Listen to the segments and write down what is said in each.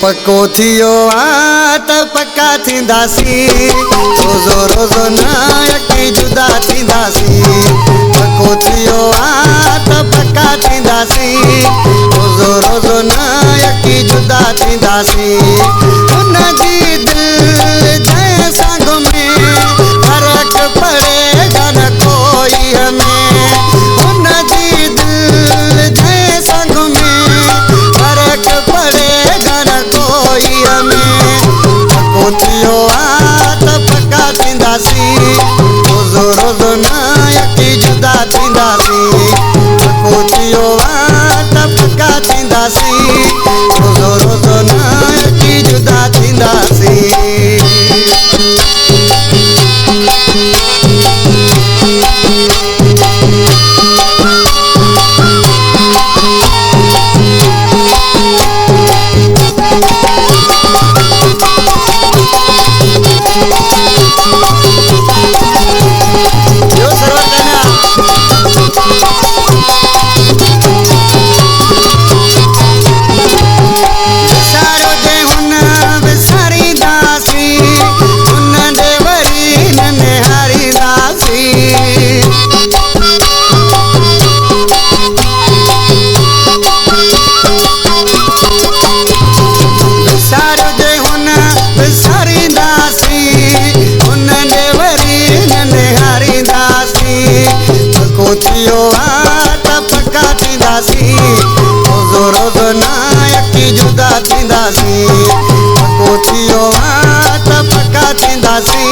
पको थियो त पक्का थींदासीं रोज़ो रोज़ो न यकी जुदा थींदासीं पको थियो त पक्का थींदासीं रोज़ो रोज़ो न यकी जुदा थींदासीं हुन जी दिल जंहिं सां घुमे फ़र्क़ु पड़ेगा न कोई हमें हुन जी दिल जंहिं सां घुमे फ़र्क़ु पड़ेगा न कोई हमें पको थियो त पक्का थींदासीं रोज़ो रोज़ो न यकी जुदा थींदासीं पको थियो त पक्का थींदासीं रोज़ो रोज़ो न यकी जुदा थींदासीं थियो त पक्का थींदासीं रोज़ो रोज़ो न यकी जुदा थींदासीं पको थियो त पक्का थींदासीं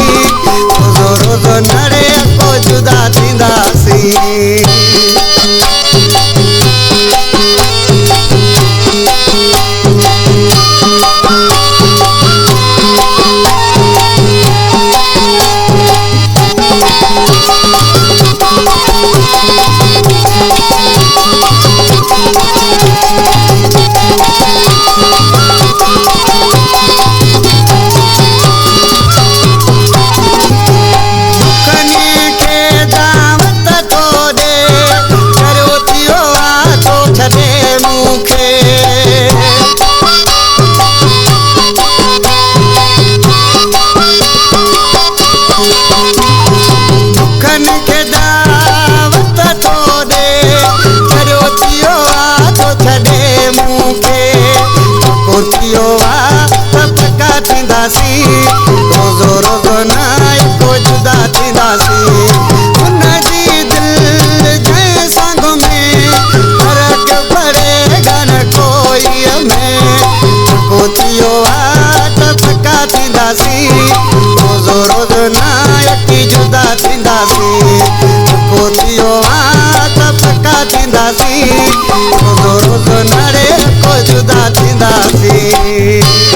रोज़ो रोज़ो न रे को जुदा थींदासीं रोज़ो रोज़ो न को जुदा थींदासीं हुन जी दिल जंहिं सां घुमे फ़र्क़ु पड़ेगा न कोई हमें पको थियो त पक्का थींदासीं रोज़ो रोज़ो न यकी जुदा थींदासीं पको थियो त पक्का थींदासीं रोज़ो रोज़ो न रे को जुदा थींदासीं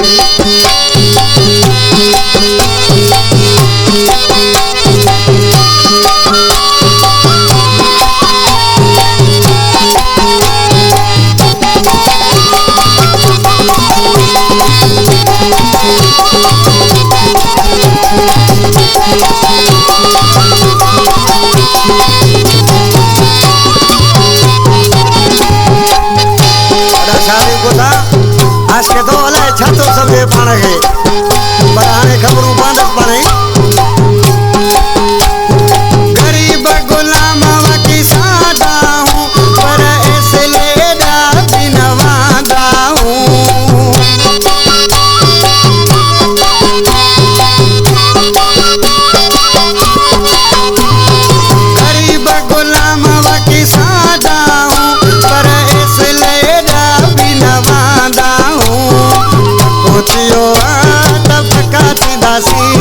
आज के तो अलाए छा थो सम्झे पाण खे पर हाणे ख़बरूं पवंदसि पाण ई गरीब गुलाम वकी सादा हूँ पर इसलिए भी न वादा हूँ गरीब गुलाम वकी सादा हूँ पर इसलिए भी न वादा थियो त पक्का थींदासीं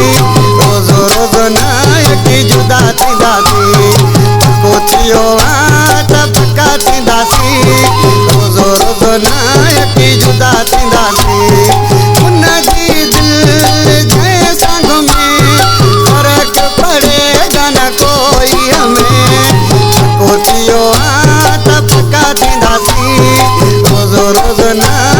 रोज़ो रोज़ो न यकी जुदा थींदासीं पको थियो त पक्का थींदासीं रोज़ो रोज़ो न यकी जुदा थींदासीं हुन जी दिल जंहिं सां घुमे फ़र्क़ु पड़ेगा न कोई हमें पको थियो त पक्का थींदासीं रोज़ो रोज़ो न